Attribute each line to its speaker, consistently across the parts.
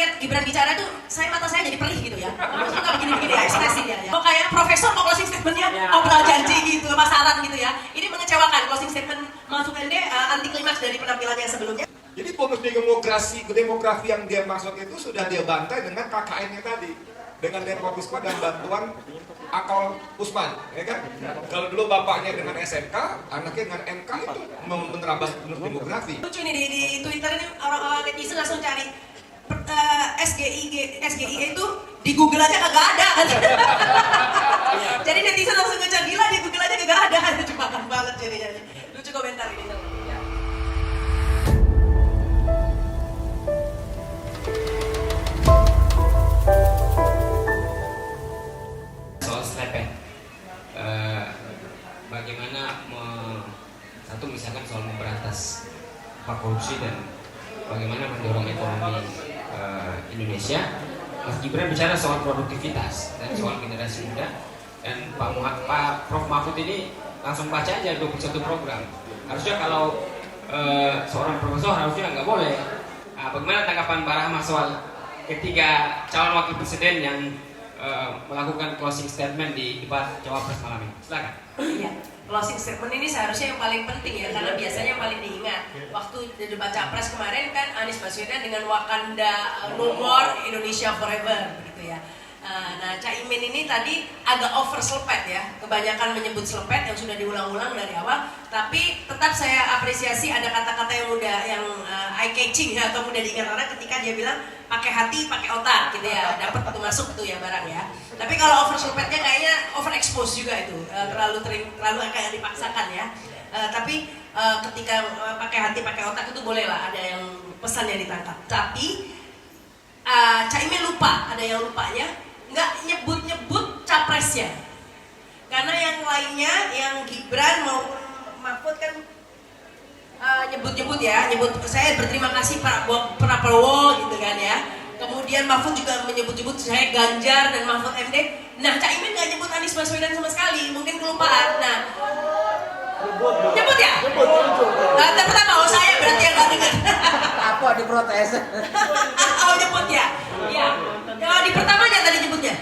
Speaker 1: ngeliat Gibran bicara tuh, mata saya jadi perih gitu ya. Suka begini-begini ya, ekspresi dia ya. Kok kayak profesor kok closing statementnya obrol janji gitu, pasaran gitu ya. Ini mengecewakan closing statement Mahfud MD anti klimaks dari penampilannya sebelumnya.
Speaker 2: Jadi bonus demografi yang dia maksud itu sudah dia bantai dengan KKN-nya tadi, dengan Demopisma dan bantuan akal Usman, ya kan? Kalau dulu bapaknya dengan SMK, anaknya dengan MK itu menerabas bonus demografi.
Speaker 1: Lucu nih di Twitter ini orang netizen langsung cari SGIE itu di Google aja kagak ada. Jadi netizen langsung ngecek gila di Google aja kagak ada. Lucu banget jadinya. Lucu komentar ini.
Speaker 3: Bagaimana satu misalkan soal memberantas korupsi dan bagaimana mendorong ekonomi Indonesia. Mas Gibran bicara soal produktivitas dan soal generasi muda, dan Pak Prof Mahfud ini langsung baca aja 21 program. Harusnya kalau seorang profesor harusnya nggak boleh. Bagaimana tanggapan Mbak Rahma soal ketiga calon wakil presiden yang melakukan closing statement di debat Cawapres malam ini? Silakan.
Speaker 1: Iya, closing statement ini seharusnya yang paling penting ya, karena biasanya yang paling diingat. Waktu di debat Capres kemarin kan Anies Baswedan dengan Wakanda No More Indonesia Forever gitu ya. Nah, Caimin ini tadi agak over selepet ya, kebanyakan menyebut selepet yang sudah diulang-ulang dari awal. Tapi tetap saya apresiasi ada kata-kata yang mudah, yang eye catching ya, atau mudah diingat orang ketika dia bilang pakai hati, pakai otak gitu ya, dapat itu masuk tuh ya barang ya. Tapi kalau over selepetnya kayaknya over expose juga itu, terlalu kayak dipaksakan ya. Tapi ketika pakai hati, pakai otak itu boleh lah, ada yang pesannya ditangkap. Tapi Caimin lupa, ada yang lupanya. Nggak nyebut-nyebut capresnya, karena yang lainnya, yang Gibran maupun Mahfud kan nyebut-nyebut ya, saya berterima kasih Pak Prabowo gitu kan ya. Kemudian Mahfud juga menyebut-nyebut saya Ganjar dan Mahfud MD. Nah, Caimin nggak nyebut Anies Baswedan sama sekali, mungkin kelupaan. Nah, nyebut ya? Pertama, saya berarti yang nggak dengar.
Speaker 4: Apa diprotes?
Speaker 1: Nyebut ya? Iya. Kalau di pertamanya tadi nyebutnya?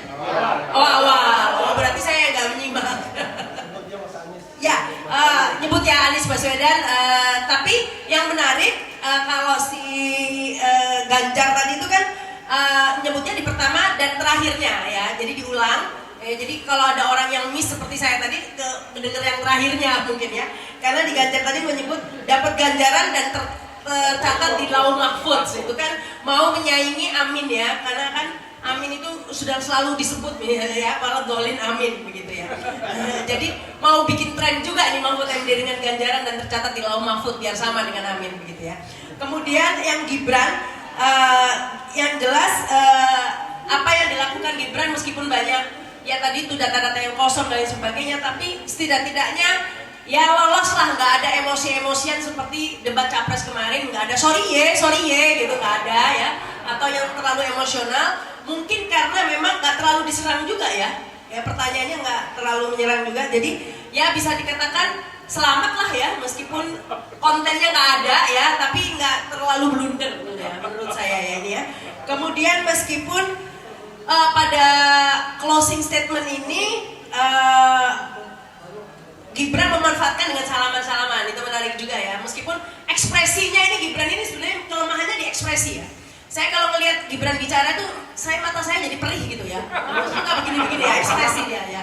Speaker 1: Oh awal, berarti saya nggak menyimak. Ya, nyebut ya Anies Baswedan. Tapi yang menarik kalau si Ganjar tadi itu kan nyebutnya di pertama dan terakhirnya ya, jadi diulang. Jadi kalau ada orang yang miss seperti saya tadi, mendengar yang terakhirnya mungkin ya, karena di Ganjar tadi menyebut dapat ganjaran dan tercatat di Lauh Mahfud, itu kan mau menyaingi Amin ya, karena kan Amin itu sudah selalu disebut ya, malah dolin Amin begitu ya. Jadi mau bikin tren juga nih Mahfud MD dengan ganjaran dan tercatat di Lauh Mahfud biar sama dengan Amin begitu ya. Kemudian yang Gibran, yang jelas apa yang dilakukan Gibran meskipun banyak ya tadi itu data-data yang kosong dan lain sebagainya, tapi setidak-tidaknya ya lolos lah, nggak ada emosi-emosian seperti debat Capres kemarin, nggak ada sorry ye gitu, nggak ada ya, atau yang terlalu emosional, mungkin karena memang nggak terlalu diserang juga ya, pertanyaannya nggak terlalu menyerang juga, jadi ya bisa dikatakan selamat lah ya, meskipun kontennya nggak ada ya, tapi nggak terlalu blunder ya, menurut saya ya ini ya. Kemudian meskipun pada closing statement ini Gibran memanfaatkan dengan salaman-salaman, itu menarik juga ya. Meskipun ekspresinya ini Gibran ini sebenarnya kelemahannya di ekspresi ya. Saya kalau ngelihat Gibran bicara tuh, mata saya jadi perih gitu ya. Suka begini-begini ya, ekspresi dia ya.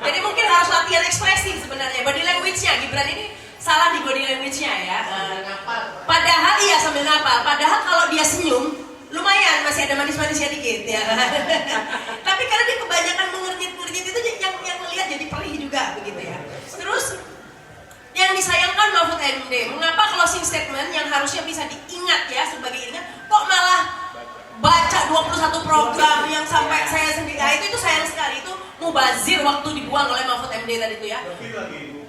Speaker 1: Jadi mungkin harus latihan ekspresi sebenarnya. Body language-nya Gibran ini salah di body language-nya ya. Padahal iya sambil napal. Padahal kalau dia senyum lumayan masih ada manis-manisnya dikit ya. Tapi karena dia kebanyakan mengernyit-ngernyit itu yang melihat jadi perih juga begitu ya. Terus yang disayangkan Mahfud MD, mengapa closing statement yang harusnya bisa diingat ya sebagai ingat, kok malah baca 21 program yang sampai saya sendiri, nah itu sayang sekali, itu mubazir waktu dibuang oleh Mahfud MD tadi itu ya.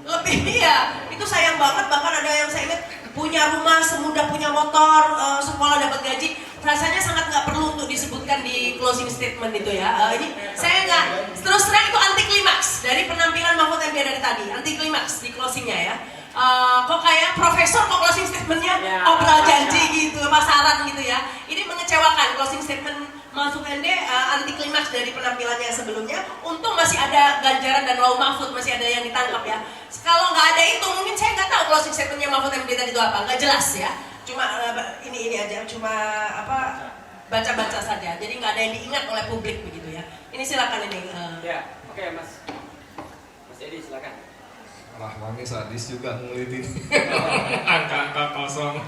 Speaker 1: Lebih ya, itu sayang banget, bahkan ada yang saya ingat punya rumah semudah punya motor, sekolah dapat gaji, rasanya sangat nggak perlu untuk disebutkan di closing statement itu ya. Ini saya nggak, terus terang itu anti klimaks dari penampilan Mahfud MD dari tadi, anti klimaks di closingnya ya. Kok kayak profesor kok closing statementnya obrol janji gitu, pasaran gitu ya. Ini mengecewakan Mahfud MD anti klimaks dari penampilannya yang sebelumnya. Untung masih ada Ganjaran dan Lau Mahfud, masih ada yang ditangkap ya. Kalau nggak ada itu mungkin saya nggak tahu closing statementnya Mahfud MD tadi itu apa, nggak jelas ya. Cuma ini aja, cuma apa baca-baca saja. Jadi nggak ada yang diingat oleh publik begitu ya. Ini silakan ini.
Speaker 3: Ya, oke Mas Edi silakan.
Speaker 2: Rahmani sadis juga ngulitin angka-angka kosong.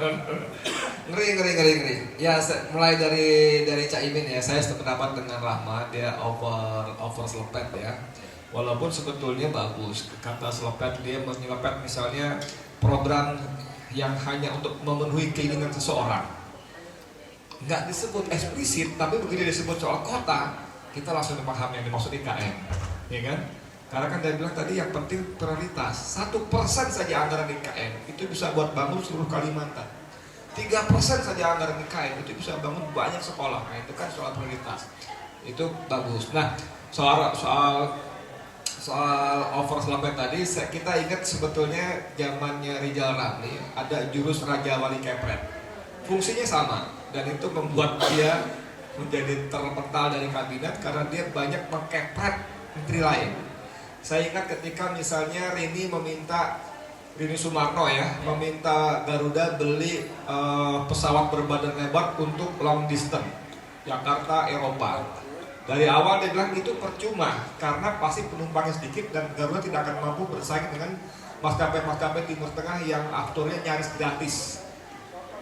Speaker 2: Ngeri. Ya mulai dari Cak Imin ya, saya sependapat dengan Rahma, dia over selepet ya. Walaupun sebetulnya bagus kata selepet, dia menyelepet misalnya program yang hanya untuk memenuhi keinginan seseorang. Nggak disebut eksplisit, tapi begitu disebut soal kota, kita langsung memahami yang dimaksud IKN, ya kan? Karena kan dia bilang tadi yang penting prioritas 1% saja anggaran IKN itu bisa buat bangun seluruh Kalimantan. 3% saja anggaran IKN itu bisa bangun banyak sekolah. Nah itu kan soal prioritas. Itu bagus. Nah soal over selepet tadi kita ingat sebetulnya zamannya Rizal Ramli ada jurus Raja Wali Kepret. Fungsinya sama dan itu membuat dia menjadi terpental dari kabinet karena dia banyak mengkepret menteri lain. Saya ingat ketika misalnya Rini Sumarno ya meminta Garuda beli pesawat berbadan lebar untuk long distance Jakarta Eropa. Dari awal dia bilang itu percuma karena pasti penumpangnya sedikit dan Garuda tidak akan mampu bersaing dengan maskapai-maskapai Timur Tengah yang aktornya nyaris gratis.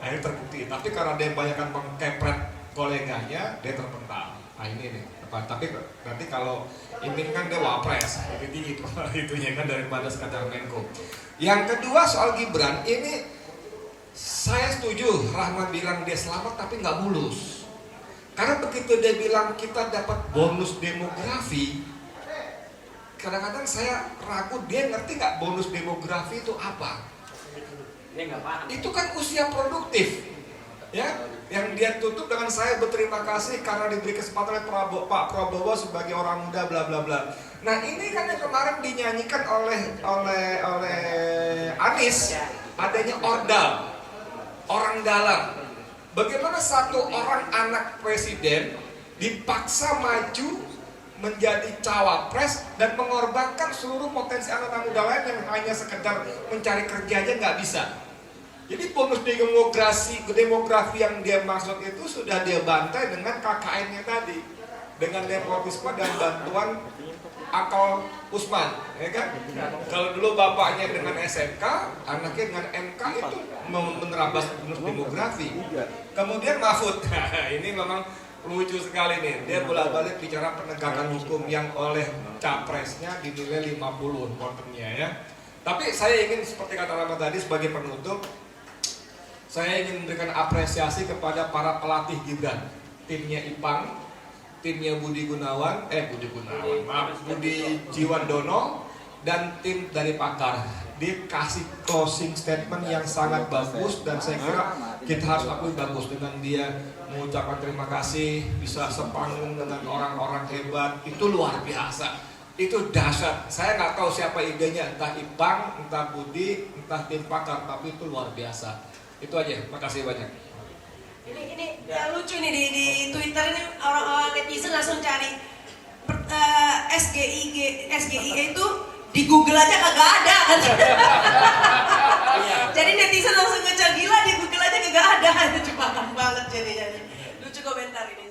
Speaker 2: Akhirnya terbukti. Tapi karena dia banyakkan mengkepret koleganya, dia terpental. Nah ini nih. Tapi nanti kalau Imin kan dia wapres, jadi itunya kan daripada sekadar Menko. Yang kedua soal Gibran, ini saya setuju Rahman bilang dia selamat tapi nggak mulus. Karena begitu dia bilang kita dapat bonus demografi, kadang-kadang saya ragu dia ngerti nggak bonus demografi itu apa.
Speaker 3: Dia nggak paham. Itu
Speaker 2: kan usia produktif, ya. Yang dia tutup dengan saya berterima kasih karena diberi kesempatan oleh Pak Prabowo sebagai orang muda bla bla bla. Nah ini kan yang kemarin dinyanyikan oleh Anies, adanya ordal, orang dalam. Bagaimana satu orang anak presiden dipaksa maju menjadi cawapres dan mengorbankan seluruh potensi anak muda lain yang hanya sekedar mencari kerja aja nggak bisa. Jadi bonus demografi yang dia maksud itu sudah dia bantai dengan KKN-nya tadi, dengan nepotisme dan bantuan akal Usman, ya kan? Kalau dulu bapaknya dengan SMK, anaknya dengan MK itu menerabas bonus demografi. Kemudian Mahfud, ini memang lucu sekali nih, dia bolak-balik bicara penegakan hukum yang oleh capresnya dinilai 50 voternya ya. Tapi saya ingin seperti kata Rama tadi sebagai penutup, saya ingin memberikan apresiasi kepada para pelatih Gibran, timnya Ipang, timnya Budi Jiwandono, dan tim dari pakar. Dia kasih closing statement yang sangat bagus dan saya kira kita harus akui bagus dengan dia mengucapkan terima kasih, bisa sepanggung dengan orang-orang hebat, itu luar biasa. Itu dahsyat. Saya nggak tahu siapa idenya, entah Ipang, entah Budi, entah tim pakar, tapi itu luar biasa. Itu aja, makasih banyak.
Speaker 1: Ini yang lucu nih di Twitter ini orang netizen langsung cari SGIE itu di Google aja kagak ada kan. Jadi netizen langsung ngecek gila di Google aja kagak ada. Itu cuma banget jadinya. Lucu komentar ini.